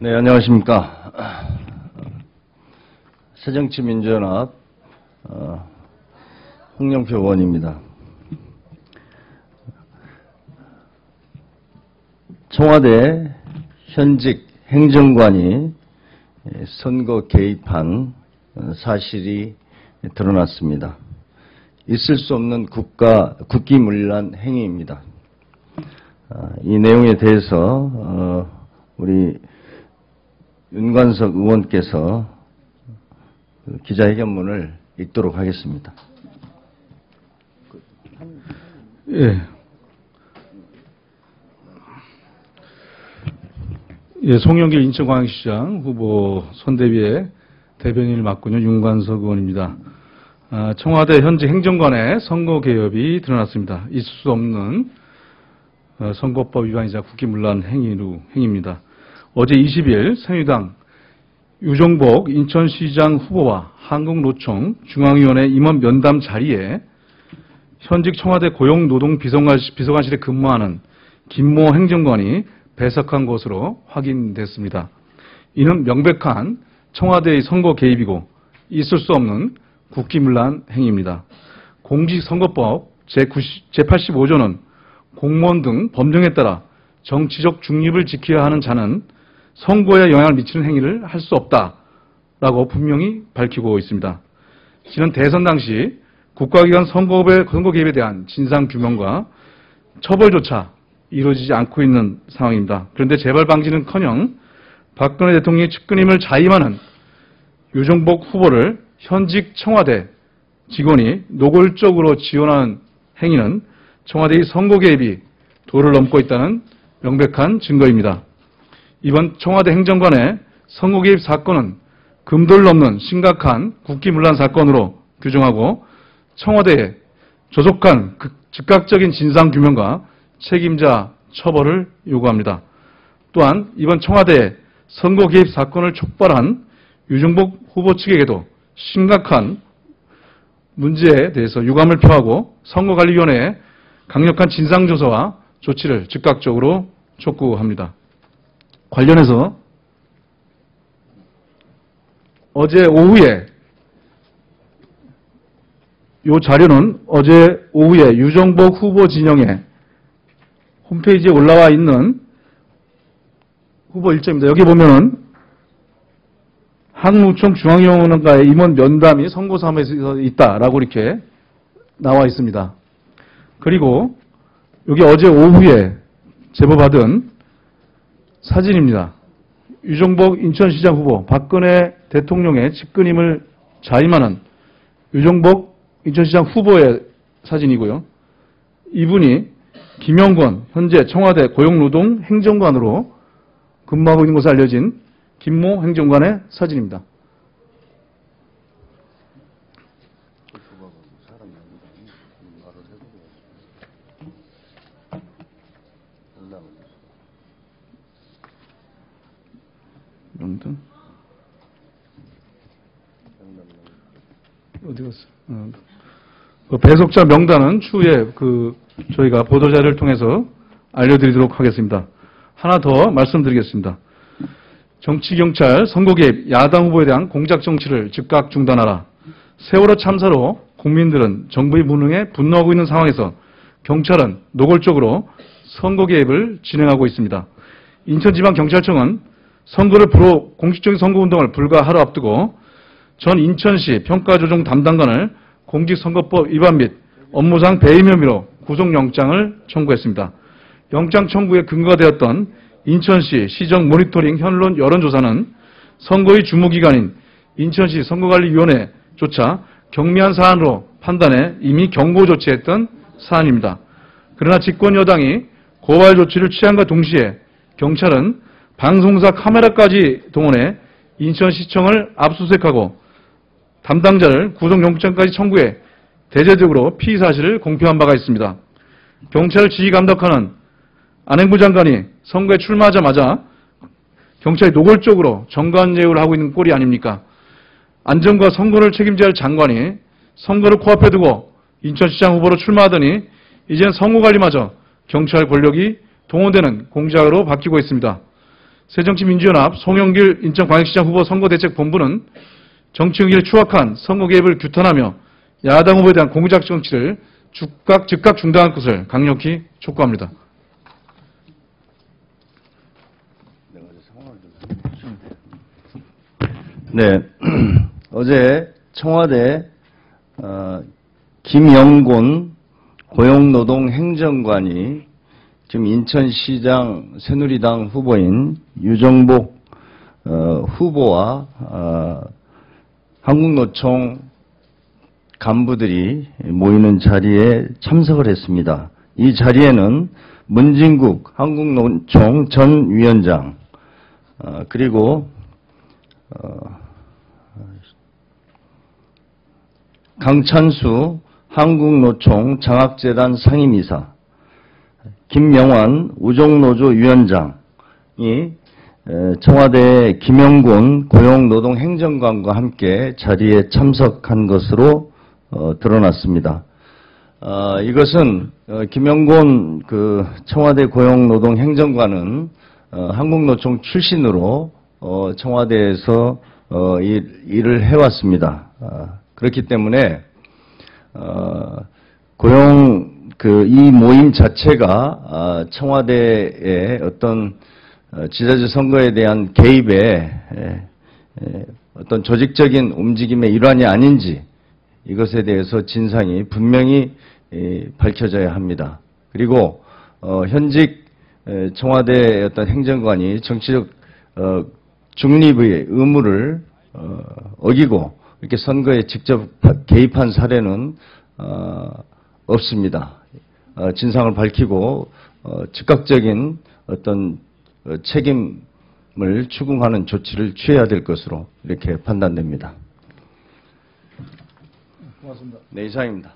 네, 안녕하십니까. 새정치민주연합 홍영표 의원입니다. 청와대 현직 행정관이 선거 개입한 사실이 드러났습니다. 있을 수 없는 국기문란 행위입니다. 이 내용에 대해서 우리 윤관석 의원께서 기자회견문을 읽도록 하겠습니다. 송영길 인천광역시장 후보 선대위의 대변인을 맡고 있는 윤관석 의원입니다. 청와대 현직 행정관의 선거 개입이 드러났습니다. 있을 수 없는 선거법 위반이자 국기문란 행위입니다. 어제 20일 새누리당 유정복 인천시장 후보와 한국노총 중앙위원회 임원 면담 자리에 현직 청와대 고용노동비서관실에 근무하는 김모 행정관이 배석한 것으로 확인됐습니다. 이는 명백한 청와대의 선거 개입이고 있을 수 없는 국기문란 행위입니다. 공직선거법 제85조는 공무원 등 법령에 따라 정치적 중립을 지켜야 하는 자는 선거에 영향을 미치는 행위를 할 수 없다라고 분명히 밝히고 있습니다. 지난 대선 당시 국가기관 선거 개입에 대한 진상규명과 처벌조차 이루어지지 않고 있는 상황입니다. 그런데 재발 방지는커녕 박근혜 대통령의 측근임을 자임하는 유정복 후보를 현직 청와대 직원이 노골적으로 지원하는 행위는 청와대의 선거 개입이 도를 넘고 있다는 명백한 증거입니다. 이번 청와대 행정관의 선거 개입 사건은 금도를 넘는 심각한 국기문란 사건으로 규정하고 청와대에 조속한 즉각적인 진상규명과 책임자 처벌을 요구합니다. 또한 이번 청와대 선거 개입 사건을 촉발한 유정복 후보 측에게도 심각한 문제에 대해서 유감을 표하고 선거관리위원회에 강력한 진상조사와 조치를 즉각적으로 촉구합니다. 관련해서 어제 오후에 이 자료는 어제 오후에 유정복 후보 진영의 홈페이지에 올라와 있는 후보 일정입니다. 여기 보면은 한국노총 중앙위원회과의 임원 면담이 선거사무소에서 있다라고 이렇게 나와 있습니다. 그리고 여기 어제 오후에 제보받은 사진입니다. 유정복 인천시장 후보, 박근혜 대통령의 측근임을 자임하는 유정복 인천시장 후보의 사진이고요. 이분이 김영권, 현재 청와대 고용노동 행정관으로 근무하고 있는 것으로 알려진 김모 행정관의 사진입니다. 명단 어디 갔어? 배석자 명단은 추후에 저희가 보도자료를 통해서 알려드리도록 하겠습니다. 하나 더 말씀드리겠습니다. 정치경찰 선거 개입 야당 후보에 대한 공작 정치를 즉각 중단하라. 세월호 참사로 국민들은 정부의 무능에 분노하고 있는 상황에서 경찰은 노골적으로 선거 개입을 진행하고 있습니다. 인천지방경찰청은 선거를 공식적인 선거운동을 불과 하루 앞두고 전 인천시 평가조정 담당관을 공직선거법 위반 및 업무상 배임 혐의로 구속영장을 청구했습니다. 영장 청구에 근거가 되었던 인천시 시정 모니터링 현론 여론조사는 선거의 주무기관인 인천시 선거관리위원회조차 경미한 사안으로 판단해 이미 경고 조치했던 사안입니다. 그러나 집권여당이 고발 조치를 취함과 동시에 경찰은 방송사 카메라까지 동원해 인천시청을 압수수색하고 담당자를 구속영장까지 청구해 대대적으로 피의 사실을 공표한 바가 있습니다. 경찰을 지휘 감독하는 안행부 장관이 선거에 출마하자마자 경찰이 노골적으로 정관예우를 하고 있는 꼴이 아닙니까? 안전과 선거를 책임져야 할 장관이 선거를 코앞에 두고 인천시장 후보로 출마하더니 이제는 선거관리마저 경찰 권력이 동원되는 공작으로 바뀌고 있습니다. 새정치민주연합 송영길 인천광역시장 후보 선거대책본부는 정치 의기를 추악한 선거 개입을 규탄하며 야당 후보에 대한 공작 정치를 즉각 중단할 것을 강력히 촉구합니다. 네, 어제 청와대 김영곤 고용노동행정관이 지금 인천시장 새누리당 후보인 유정복 후보와 한국노총 간부들이 모이는 자리에 참석을 했습니다. 이 자리에는 문진국 한국노총 전 위원장 그리고 강찬수 한국노총 장학재단 상임이사, 김명환 우종노조 위원장이 청와대 김영곤 고용노동행정관과 함께 자리에 참석한 것으로 드러났습니다. 이것은 김영곤 청와대 고용노동행정관은 한국노총 출신으로 청와대에서 일을 해왔습니다. 그렇기 때문에 이 모임 자체가 청와대의 어떤 지자체 선거에 대한 개입에 어떤 조직적인 움직임의 일환이 아닌지 이것에 대해서 진상이 분명히 밝혀져야 합니다. 그리고 현직 청와대의 어떤 행정관이 정치적 중립의 의무를 어기고 이렇게 선거에 직접 개입한 사례는 없습니다. 진상을 밝히고 즉각적인 어떤 책임을 추궁하는 조치를 취해야 될 것으로 이렇게 판단됩니다. 고맙습니다. 네, 이상입니다.